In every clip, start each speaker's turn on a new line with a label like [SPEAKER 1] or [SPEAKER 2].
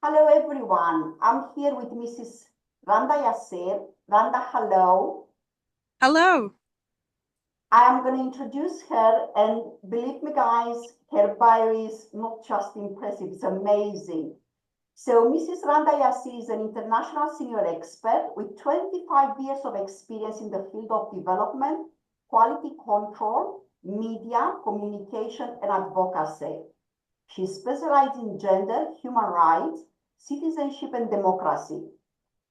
[SPEAKER 1] Hello, everyone. I'm here with Mrs. Randa Yassir. Randa, hello.
[SPEAKER 2] Hello.
[SPEAKER 1] I am going to introduce her, and believe me, guys, her bio is not just impressive, it's amazing. So, Mrs. Randa Yassir is an international senior expert with 25 years of experience in the field of development, quality control, media, communication, and advocacy. She specialized in gender, human rights, citizenship, and democracy,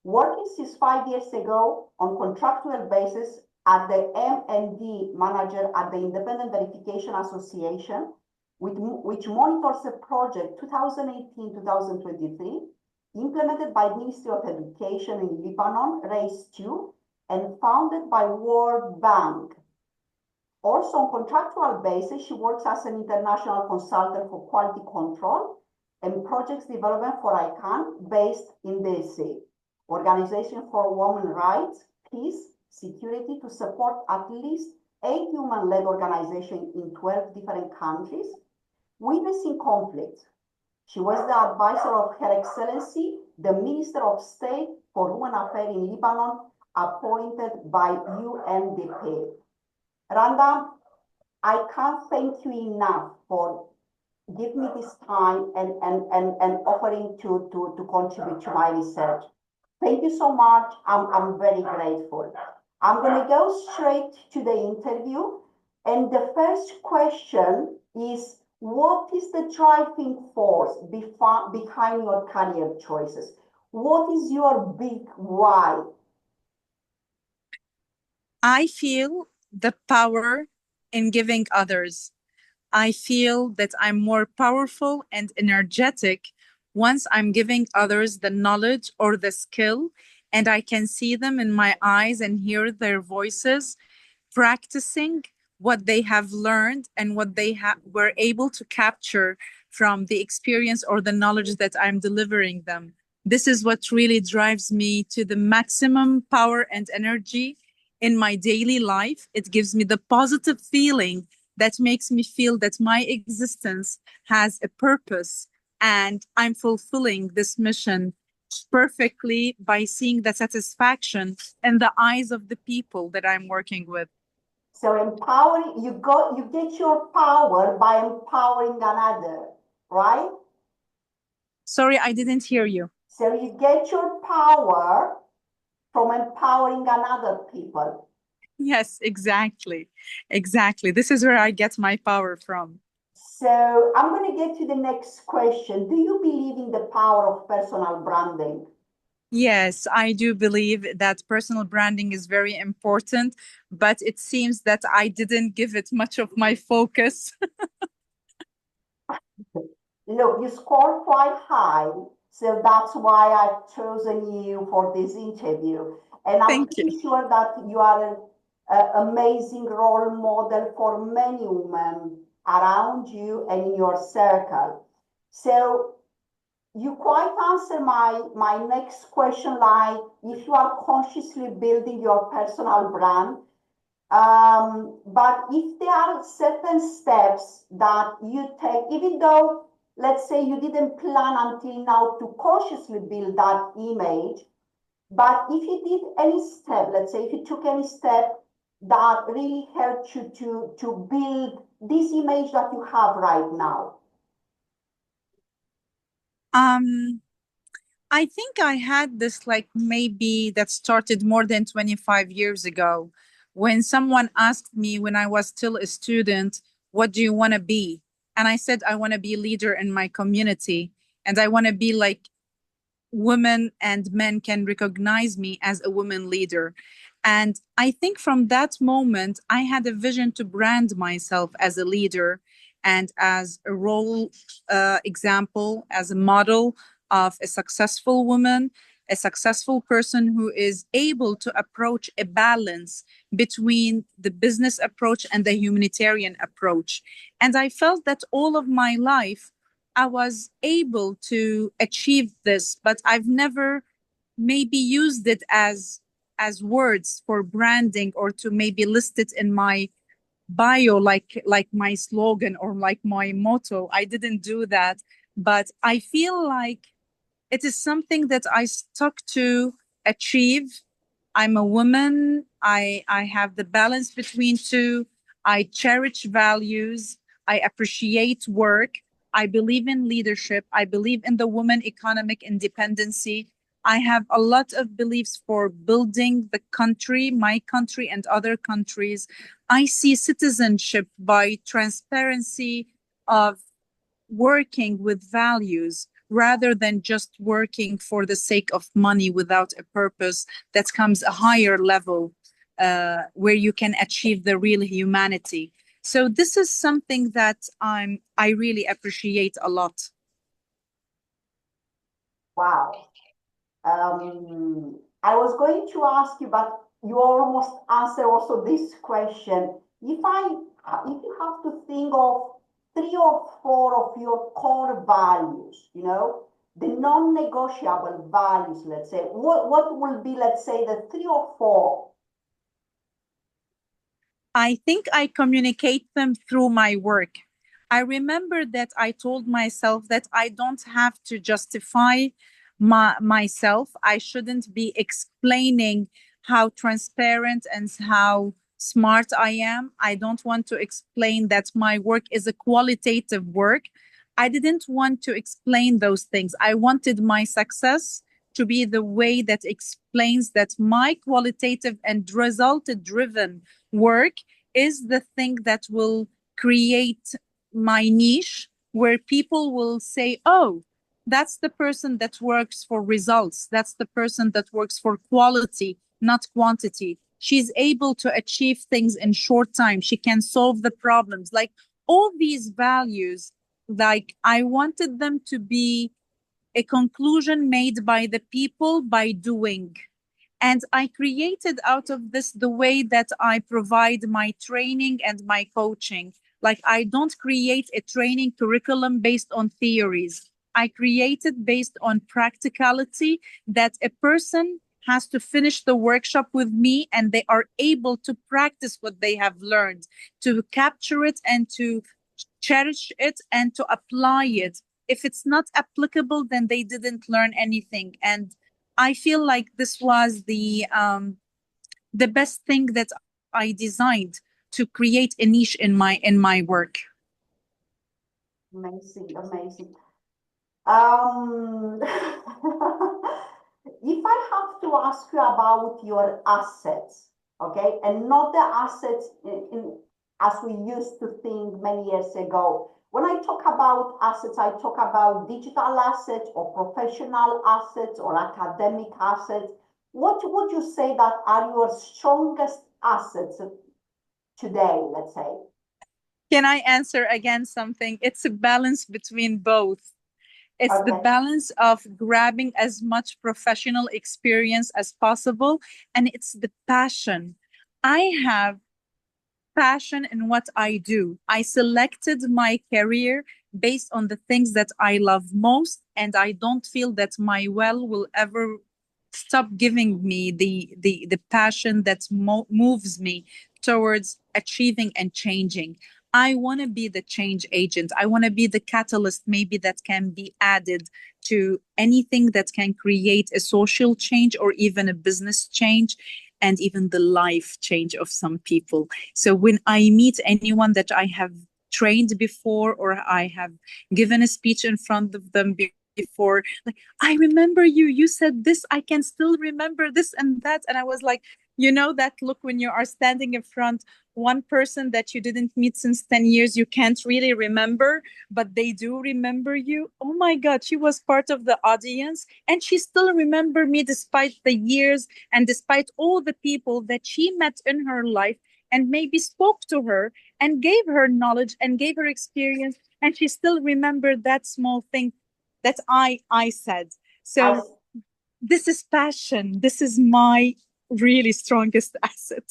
[SPEAKER 1] working since 5 years ago on contractual basis at the M&D manager at the Independent Verification Association, which monitors a project 2018-2023 implemented by Ministry of Education in Lebanon, RAISE 2, and founded by World Bank. Also, on contractual basis, she works as an international consultant for quality control and projects development for ICANN based in DC, Organization for Women's Rights, Peace, Security, to support at least 8 human-led organizations in 12 different countries, witnessing conflict. She was the advisor of Her Excellency, the Minister of State for Women Affairs in Lebanon, appointed by UNDP. Randa, I can't thank you enough for giving me this time and offering to contribute to my research. Thank you so much. I'm very grateful. I'm going to go straight to the interview. And the first question is, what is the driving force behind your career choices? What is your big why?
[SPEAKER 2] I feel the power in giving others. I feel that I'm more powerful and energetic once I'm giving others the knowledge or the skill, and I can see them in my eyes and hear their voices practicing what they have learned and what they were able to capture from the experience or the knowledge that I'm delivering them. This is what really drives me to the maximum power and energy in my daily life. It gives me the positive feeling that makes me feel that my existence has a purpose and I'm fulfilling this mission perfectly by seeing the satisfaction in the eyes of the people that I'm working with.
[SPEAKER 1] So empowering, you get your power by empowering another, right?
[SPEAKER 2] Sorry, I didn't hear you.
[SPEAKER 1] So you get your power from empowering another people.
[SPEAKER 2] Yes, exactly. Exactly. This is where I get my power from.
[SPEAKER 1] So I'm going to get to the next question. Do you believe in the power of personal branding?
[SPEAKER 2] Yes, I do believe that personal branding is very important, but it seems that I didn't give it much of my focus.
[SPEAKER 1] Look, you scored quite high, so that's why I've chosen you for this interview. And I'm
[SPEAKER 2] Thank you.
[SPEAKER 1] pretty sure that you are an amazing role model for many women around you and in your circle. So you quite answer my next question, like if you are consciously building your personal brand, but if there are certain steps that you take, even though, let's say, you didn't plan until now to consciously build that image, but if you did any step, let's say, if you took any step that really helped you to build this image that you have right now.
[SPEAKER 2] Um, I think I had this like maybe that started more than 25 years ago when someone asked me when I was still a student, what do you want to be? And I said, I want to be a leader in my community and I want to be like women and men can recognize me as a woman leader. And I think from that moment, I had a vision to brand myself as a leader and as a role example, as a model of a successful woman, a successful person who is able to approach a balance between the business approach and the humanitarian approach. And I felt that all of my life, I was able to achieve this, but I've never maybe used it as words for branding or to maybe list it in my bio like my slogan or like my motto. I didn't do that, but I feel like It is something that I stuck to achieve. I'm a woman. I have the balance between two. I cherish values. I appreciate work. I believe in leadership. I believe in the woman economic independency. I have a lot of beliefs for building the country, my country, and other countries. I see citizenship by transparency of working with values rather than just working for the sake of money without a purpose that comes a higher level where you can achieve the real humanity. So this is something that I really appreciate a lot.
[SPEAKER 1] Wow. I was going to ask you, but you almost answered also this question. If you have to think of 3 or 4 of your core values, the non-negotiable values, let's say, what will be, let's say, the 3 or 4?
[SPEAKER 2] I think I communicate them through my work. I remember that I told myself that I don't have to justify myself. I shouldn't be explaining how transparent and how smart I am. I don't want to explain that my work is a qualitative work. I didn't want to explain those things. I wanted my success to be the way that explains that my qualitative and result driven work is the thing that will create my niche where people will say, oh, that's the person that works for results. That's the person that works for quality, not quantity. She's able to achieve things in short time. She can solve the problems. Like all these values, like I wanted them to be a conclusion made by the people by doing. And I created out of this the way that I provide my training and my coaching. Like, I don't create a training curriculum based on theories. I create it based on practicality that a person has to finish the workshop with me and they are able to practice what they have learned, to capture it and to cherish it and to apply it. If it's not applicable, then they didn't learn anything. And I feel like this was the best thing that I designed to create a niche in my work.
[SPEAKER 1] Amazing, amazing. Um, if I have to ask you about your assets, okay, and not the assets as we used to think many years ago. When I talk about assets, I talk about digital assets or professional assets or academic assets. What would you say that are your strongest assets today, let's say?
[SPEAKER 2] Can I answer again something? It's a balance between both. It's the
[SPEAKER 1] Okay.
[SPEAKER 2] balance of grabbing as much professional experience as possible, and it's the passion. I have passion in what I do. I selected my career based on the things that I love most, and I don't feel that my well will ever stop giving me the passion that moves me towards achieving and changing. I want to be the change agent. I want to be the catalyst, maybe that can be added to anything that can create a social change or even a business change and even the life change of some people. So when I meet anyone that I have trained before or I have given a speech in front of them before, like, I remember you said this, I can still remember this and that. And I was like, that look when you are standing in front one person that you didn't meet since 10 years, you can't really remember, but they do remember you. Oh my God, she was part of the audience and she still remember me despite the years and despite all the people that she met in her life and maybe spoke to her and gave her knowledge and gave her experience, and she still remembered that small thing that I said.
[SPEAKER 1] I
[SPEAKER 2] So this is passion. This is my really strongest asset.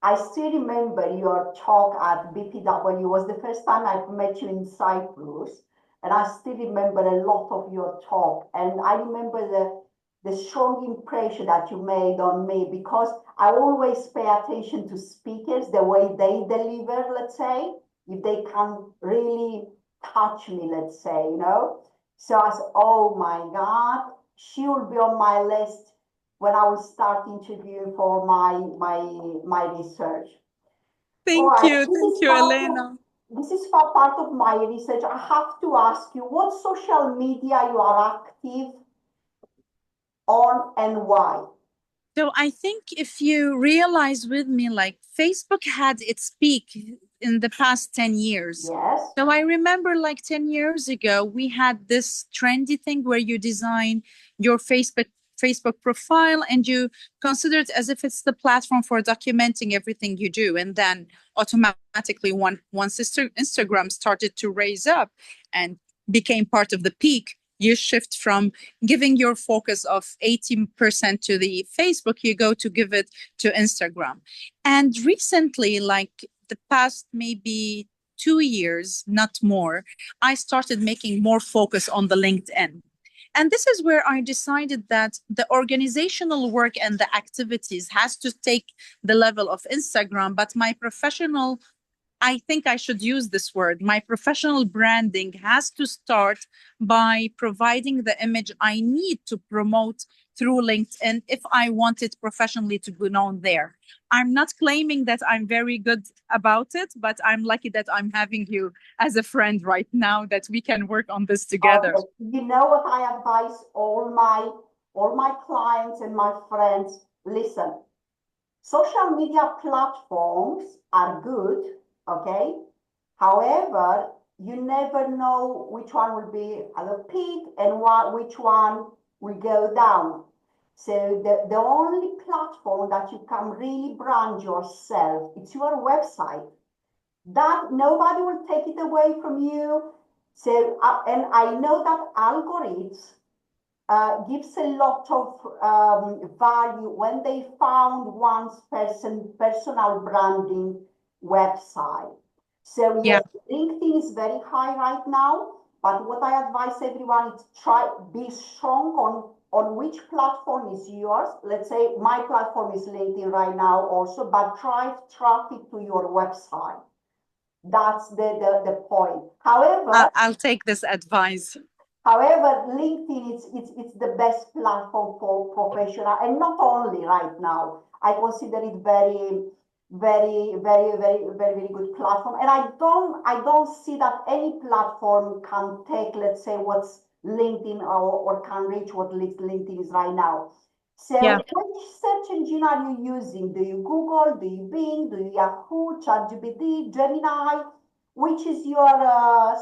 [SPEAKER 1] I still remember your talk at BPW. It was the first time I've met you in Cyprus, and I still remember a lot of your talk. And I remember the strong impression that you made on me because I always pay attention to speakers, the way they deliver, let's say, if they can really touch me, let's say. So I said, oh my God, she will be on my list when I will start interviewing for my research. All right,
[SPEAKER 2] Thank you, Elena.
[SPEAKER 1] this is part of my research. I have to ask you, what social media you are active on and why?
[SPEAKER 2] So I think if you realize with me, like Facebook had its peak in the past 10 years.
[SPEAKER 1] Yes.
[SPEAKER 2] So I remember like 10 years ago, we had this trendy thing where you design your Facebook profile and you consider it as if it's the platform for documenting everything you do. And then automatically once Instagram started to raise up and became part of the peak, you shift from giving your focus of 80% to the Facebook, you go to give it to Instagram. And recently, like the past maybe 2 years, not more, I started making more focus on the LinkedIn. And this is where I decided that the organizational work and the activities has to take the level of Instagram, but my professional, I think I should use this word. My professional branding has to start by providing the image I need to promote through LinkedIn if I want it professionally to be known there. I'm not claiming that I'm very good about it, but I'm lucky that I'm having you as a friend right now that we can work on this together.
[SPEAKER 1] Okay. You know what I advise all my clients and my friends? Listen, social media platforms are good, okay? However, you never know which one will be at the peak and which one will go down. So the only platform that you can really brand yourself, it's your website. That nobody will take it away from you. So, and I know that algorithms gives a lot of value when they found one's personal branding website. So
[SPEAKER 2] Yeah.
[SPEAKER 1] yes, LinkedIn is very high right now, but what I advise everyone is try be strong on which platform is yours. Let's say my platform is LinkedIn right now also, but drive traffic to your website. That's the point. However,
[SPEAKER 2] I'll take this advice.
[SPEAKER 1] However, LinkedIn it's the best platform for professional, and not only right now. I consider it very good platform. And I don't see that any platform can take, let's say, what's LinkedIn or can reach what LinkedIn is right now. So
[SPEAKER 2] Yeah.
[SPEAKER 1] which search engine are you using? Do you Google? Do you Bing? Do you Yahoo, ChatGPT, Gemini? Which is your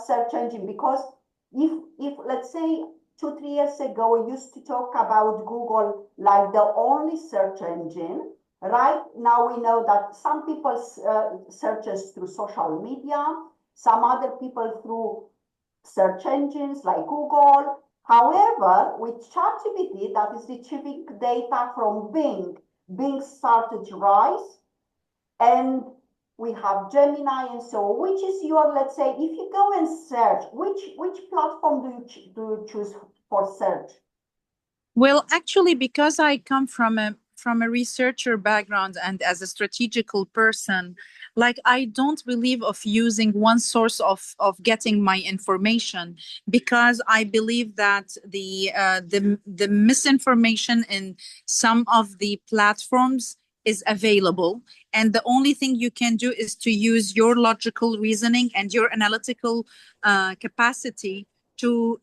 [SPEAKER 1] search engine? Because if let's say 2 3 years ago we used to talk about Google like the only search engine, right now we know that some people searches through social media, some other people through search engines like Google. However, with ChatGPT that is retrieving data from Bing started to rise, and we have Gemini and so which is your, let's say, if you go and search, which platform do you choose for search?
[SPEAKER 2] Well, actually, because I come from a researcher background and as a strategical person, like I don't believe of using one source of getting my information because I believe that the misinformation in some of the platforms is available, and the only thing you can do is to use your logical reasoning and your analytical capacity to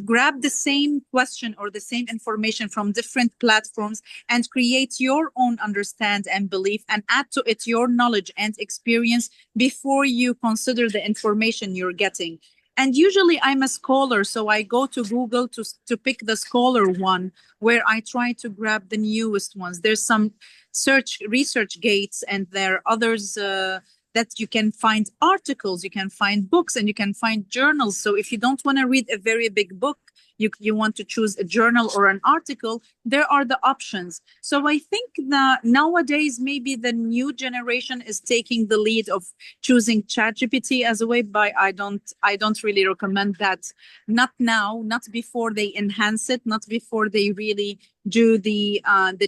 [SPEAKER 2] grab the same question or the same information from different platforms and create your own understand and belief and add to it your knowledge and experience before you consider the information you're getting. And usually I'm a scholar, so I go to Google to pick the scholar one where I try to grab the newest ones. There's some search research gates and there are others that you can find articles, you can find books, and you can find journals. So if you don't want to read a very big book, you want to choose a journal or an article, there are the options. So I think that nowadays maybe the new generation is taking the lead of choosing ChatGPT as a way, but I don't really recommend that. Not now, not before they enhance it, not before they really do the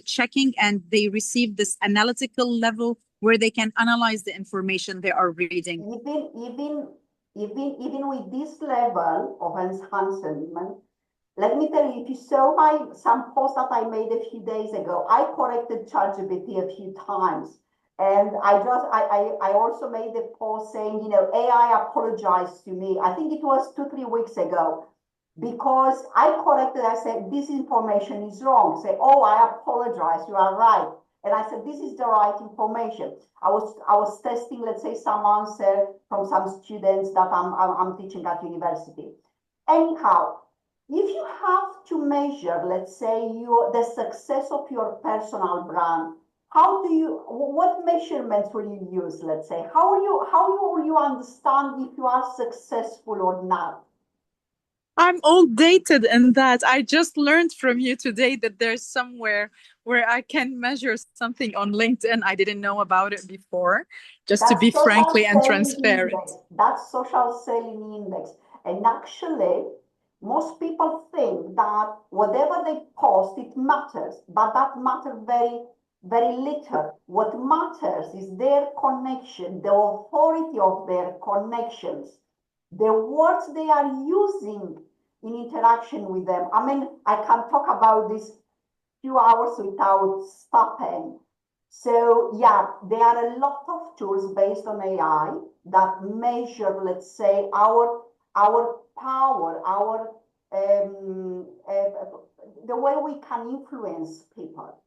[SPEAKER 2] checking and they receive this analytical level where they can analyze the information they are reading.
[SPEAKER 1] Even even with this level of enhancement, let me tell you, if you saw some post that I made a few days ago, I corrected ChatGPT a few times. And I also made a post saying, AI apologized to me. I think it was 2, 3 weeks ago, because I corrected, I said, this information is wrong. Say, oh, I apologize, you are right. And I said, this is the right information. I was testing, let's say, some answer from some students that I'm teaching at university. Anyhow, if you have to measure, let's say, the success of your personal brand, what measurements will you use, let's say? How will you understand if you are successful or not?
[SPEAKER 2] I'm all dated in that. I just learned from you today that there's somewhere where I can measure something on LinkedIn. I didn't know about it before, just to be
[SPEAKER 1] That's social
[SPEAKER 2] frankly and
[SPEAKER 1] selling
[SPEAKER 2] transparent.
[SPEAKER 1] index. That's social selling index. And actually, most people think that whatever they post, it matters, but that matters very, very little. What matters is their connection, the authority of their connections, the words they are using in interaction with them. I mean, I can talk about this few hours without stopping. So yeah, there are a lot of tools based on AI that measure, let's say, our power, the way we can influence people,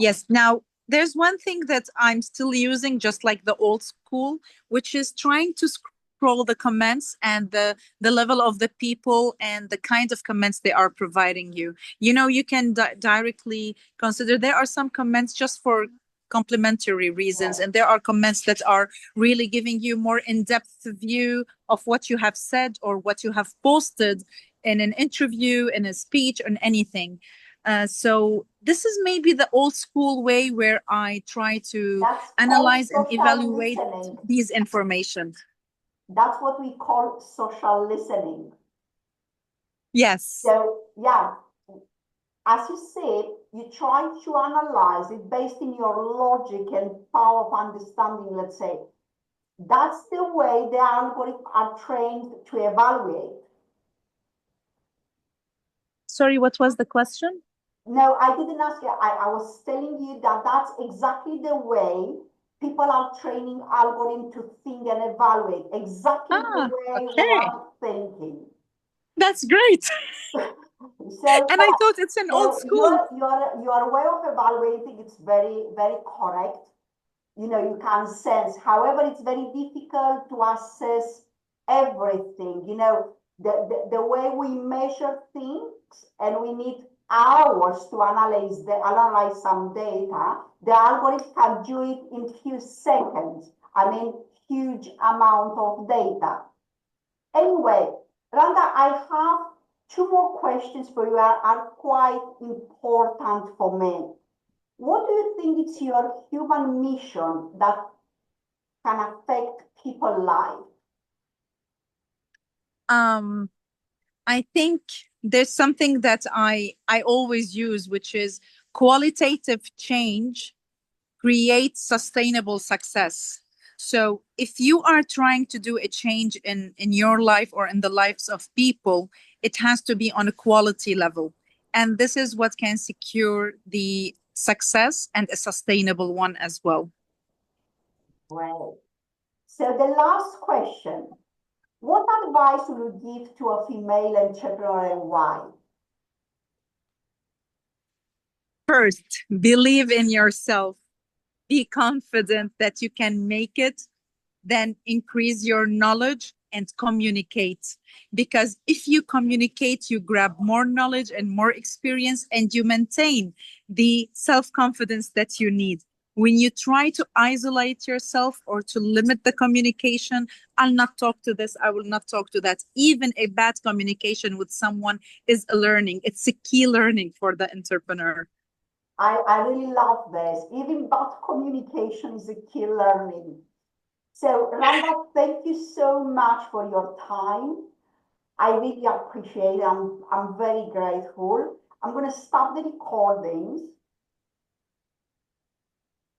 [SPEAKER 2] Yes. Now, there's one thing that I'm still using, just like the old school, which is trying to scroll the comments and the level of the people and the kind of comments they are providing you. You can directly consider there are some comments just for complimentary reasons,
[SPEAKER 1] Right.
[SPEAKER 2] and there are comments that are really giving you more in-depth view of what you have said or what you have posted in an interview, in a speech, on anything. So this is maybe the old school way where I try to
[SPEAKER 1] That's called
[SPEAKER 2] analyze and
[SPEAKER 1] social
[SPEAKER 2] evaluate
[SPEAKER 1] listening.
[SPEAKER 2] these information.
[SPEAKER 1] That's what we call social listening.
[SPEAKER 2] Yes.
[SPEAKER 1] So yeah, as you said, you try to analyze it based in your logic and power of understanding, let's say. That's the way the algorithms are trained to evaluate.
[SPEAKER 2] Sorry, what was the question?
[SPEAKER 1] No, I didn't ask you. I was telling you that that's exactly the way people are training algorithms to think and evaluate, exactly the
[SPEAKER 2] Ah,
[SPEAKER 1] way we
[SPEAKER 2] okay.
[SPEAKER 1] are thinking.
[SPEAKER 2] That's great.
[SPEAKER 1] So
[SPEAKER 2] And I
[SPEAKER 1] yeah,
[SPEAKER 2] thought it's an old
[SPEAKER 1] so
[SPEAKER 2] school.
[SPEAKER 1] your way of evaluating is very, very correct. You can sense. However, it's very difficult to assess everything. The way we measure things, and we need hours to analyze some data. The algorithm can do it in few seconds. I mean, huge amount of data. Anyway, Randa, I have two more questions for you are quite important for me. What do you think is your human mission that can affect people's life?
[SPEAKER 2] Um, I think there's something that I always use, which is qualitative change create sustainable success. So if you are trying to do a change in your life or in the lives of people, it has to be on a quality level. And this is what can secure the success and a sustainable one as well.
[SPEAKER 1] Right. So the last question, what advice would you give to a female entrepreneur and why?
[SPEAKER 2] First, believe in yourself. Be confident that you can make it, then increase your knowledge and communicate. Because if you communicate, you grab more knowledge and more experience, and you maintain the self confidence that you need. When you try to isolate yourself or to limit the communication, I'll not talk to this, I will not talk to that. Even a bad communication with someone is a learning, it's a key learning for the entrepreneur.
[SPEAKER 1] I really love this. Even bad communication is a key learning. So Randa, thank you so much for your time. I really appreciate it. I'm very grateful. I'm going to stop the recordings.